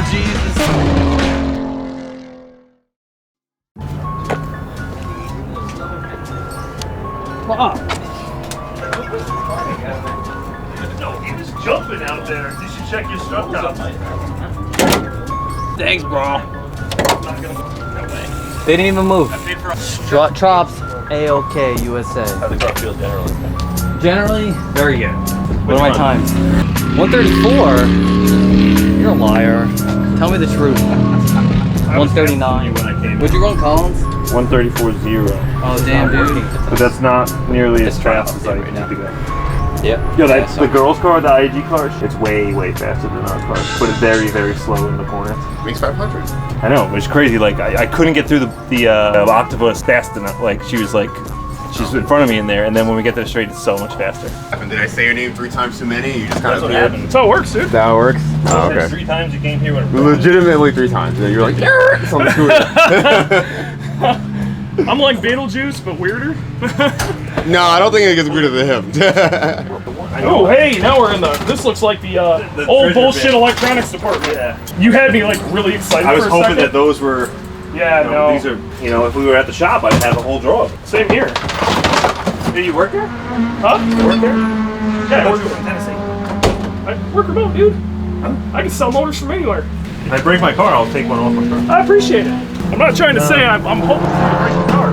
Oh, Jesus. No, he was jumping out there. You should check your strut tops. Thanks, bro. They didn't even move. Strut chops, A-OK, USA. How the car feel generally? Generally, very good. What are my times? 134? You're a liar. Tell me the truth. 139. When I came Would you run Collins? 134.0. Oh, damn, dude. But that's not nearly as fast as I need to go. Yep. Yo, that's the girls' car, the IG car, it's way, way faster than our car. But it's very, very slow in the corners. Makes 500. I know, it's crazy. Like, I couldn't get through the octopus fast enough. Like, she's in front of me in there, and then when we get there straight, it's so much faster. Did I say your name 3 times too many? You just kind That's of what happened. That's how it works, dude. That works? Oh, okay. 3 times you came here with a Legitimately 3 times. And then you're like, yeah, it's on the scooter. I'm like Beetlejuice, but weirder. No, I don't think it gets weirder than him. Oh, hey, now we're in this looks like the old bullshit electronics department. Yeah. You had me like really excited for a second. I was hoping that those were, no. These are, if we were at the shop, I'd have a whole drawer of them. Same here. Did you work there? Huh? You work there? Yeah, I work in Tennessee. I work remote, dude. I can sell motors from anywhere. If I break my car, I'll take one off my car. I appreciate it. I'm not trying to say I'm hoping for you to break my car.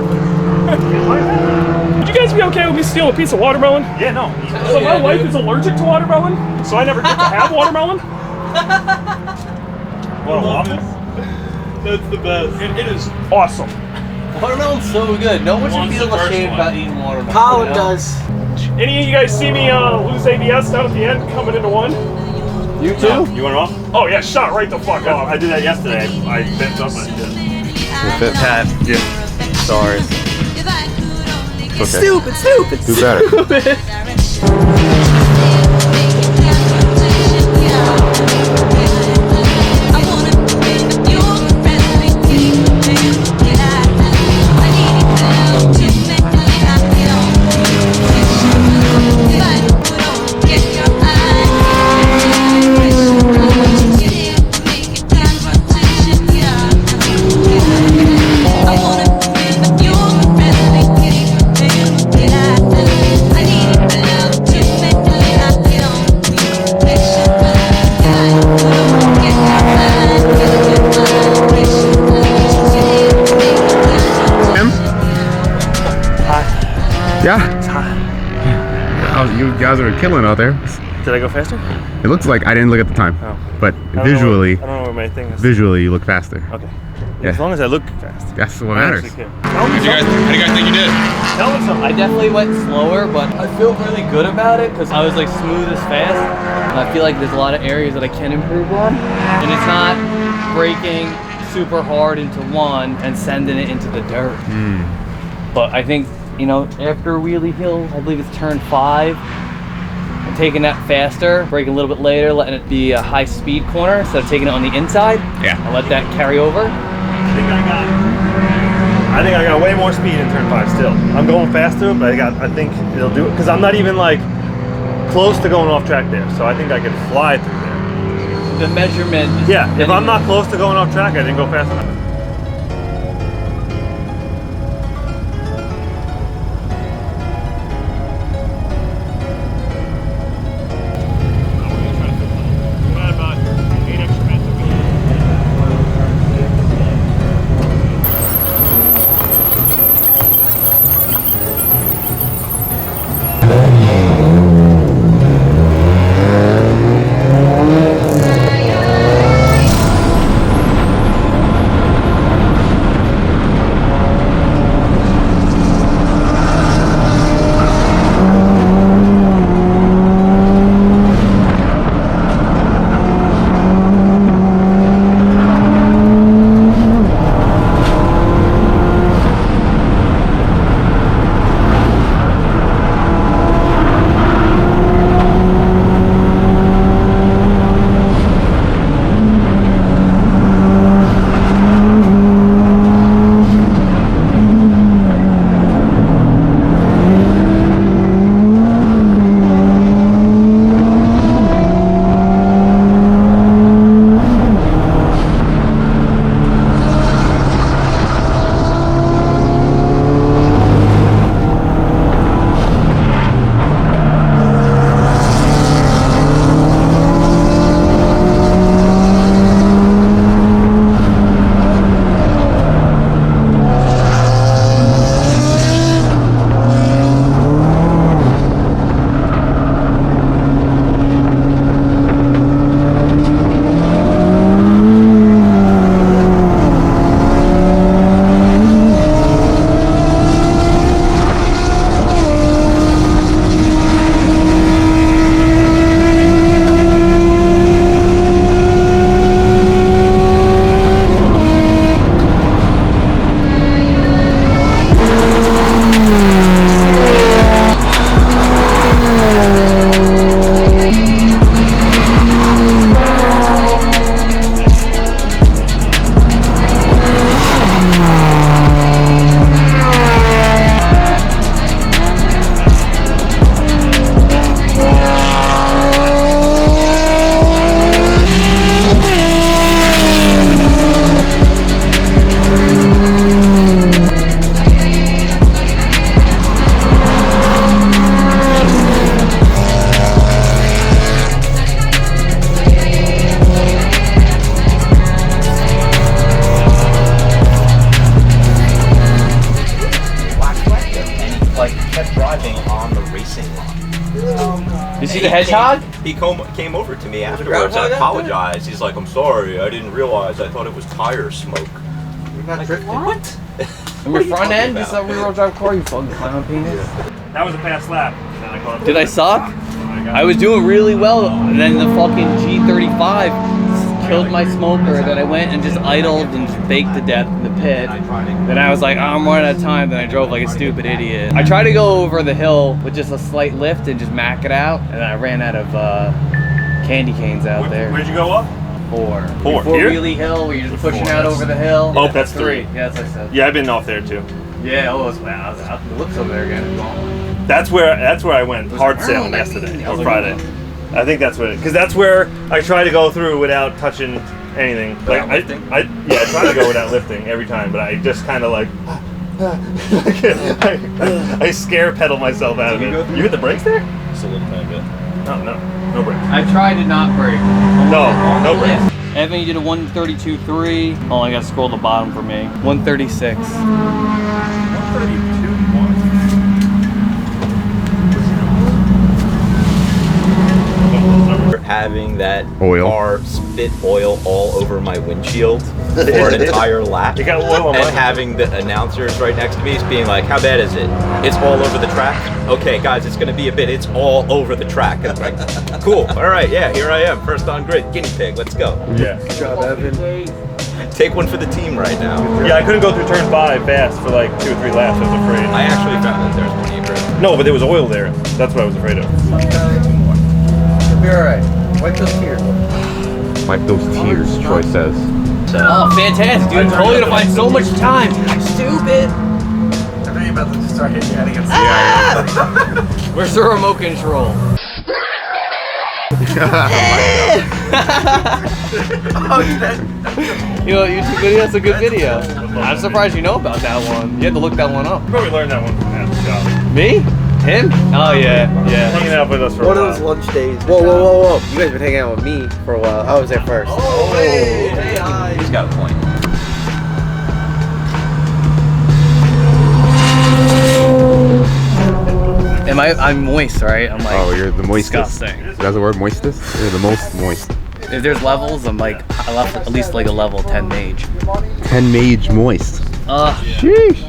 Would you guys be okay with me stealing a piece of watermelon? Yeah, no. So my wife is allergic to watermelon, so I never get to have watermelon. Want a waffle? That's the best. It is awesome. Watermelon's so good. No one should feel ashamed about eating watermelon. Colin does. Any of you guys see me lose ABS down at the end, coming into one? You too? You went off? Oh yeah, shot right the fuck off. I did that yesterday. I bent up and I did. Pat. Yeah. Sorry. Okay. Stupid. Do better. Yeah. You guys are killing out there. Did I go faster? It looks like I didn't look at the time, but I visually, don't know where my thing is. visually you look faster. Okay. Yeah. As long as I look fast. That's what matters. How do you guys think you did? Tell me something. I definitely went slower, but I feel really good about it because I was like smooth as fast. And I feel like there's a lot of areas that I can improve on. And it's not breaking super hard into one and sending it into the dirt. But I think, after Wheelie Hill, I believe it's turn 5, I'm taking that faster, braking a little bit later, letting it be a high speed corner instead of taking it on the inside. Yeah. I'll let that carry over. I think I got way more speed in turn 5 still. I'm going faster, but I think it'll do it because I'm not even like close to going off track there. So I think I can fly through there. The measurement. Yeah, if I'm not close to going off track, I didn't go fast enough. the hedgehog? He came over to me afterwards and apologized. He's like, I'm sorry, I didn't realize. I thought it was tire smoke. Like, what? And your front end is a rear-wheel drive car, you fucking clown penis. That was a fast lap. And then I caught Did I suck? I was doing really well, and then the fucking G35 killed my smoker. Then I went and just idled and just baked to death in the pit. Then I was like, oh, I'm running out of time. Then I drove like a stupid idiot. I tried to go over the hill with just a slight lift and just mack it out, and I ran out of candy canes out there. Where'd you go up? 4. Four. Before Here? Wheelie Hill, where you're just pushing out over the hill. Oh, that's 3. Yeah, that's what I said. Yeah, I've been off there too. Yeah, oh, it's wow. I was out the lips over there again. That's where I went hard sailing yesterday or Friday. I think that's what because that's where I try to go through without touching anything. Like I try to go without lifting every time, but I just kind of like I scare pedal myself out of it. You hit the brakes there? Just a little tiny bit. No brakes. I tried to not brake. No brakes. Evan, you did a 132.3. Oh, I gotta scroll the bottom for me. 136. 132.1. Having that Oil. car spit oil all over my windshield for an entire lap. You got oil on and mine. having the announcers right next to me being like, how bad is it? It's all over the track. Okay, guys, it's gonna be a bit. It's all over the track. And I'm like, cool. All right, yeah, here I am, first on grid, guinea pig. Let's go. Yeah. Good job, Evan. Take one for the team right now. Yeah, I couldn't go through turn 5 fast for like 2 or 3 laps. I was afraid. I actually found that there's plenty of grip. No, but there was oil there. That's what I was afraid of. You'll be alright. Wipe those tears. Wipe those tears, Troy says. So, Oh, fantastic, dude. I told you to find so much time. Stupid. I thought you were about to just start hitting your head against the Where's the remote control? You know, YouTube video, that's a good video. I'm surprised you know about that one. You had to look that one up. You probably learned that one from that shop. Me? Him? Oh, yeah. Hanging out with us for One a of while. those lunch days. Whoa. You guys been hanging out with me for a while. I was there first. Oh, hey, he's got a point. I'm moist, right? I'm like, Oh, you're the moistest. disgusting. Is that the word, moistest? You're the most moist. If there's levels, I'm like, I left at least like a level 10 mage. 10 mage moist. Ugh. Sheesh.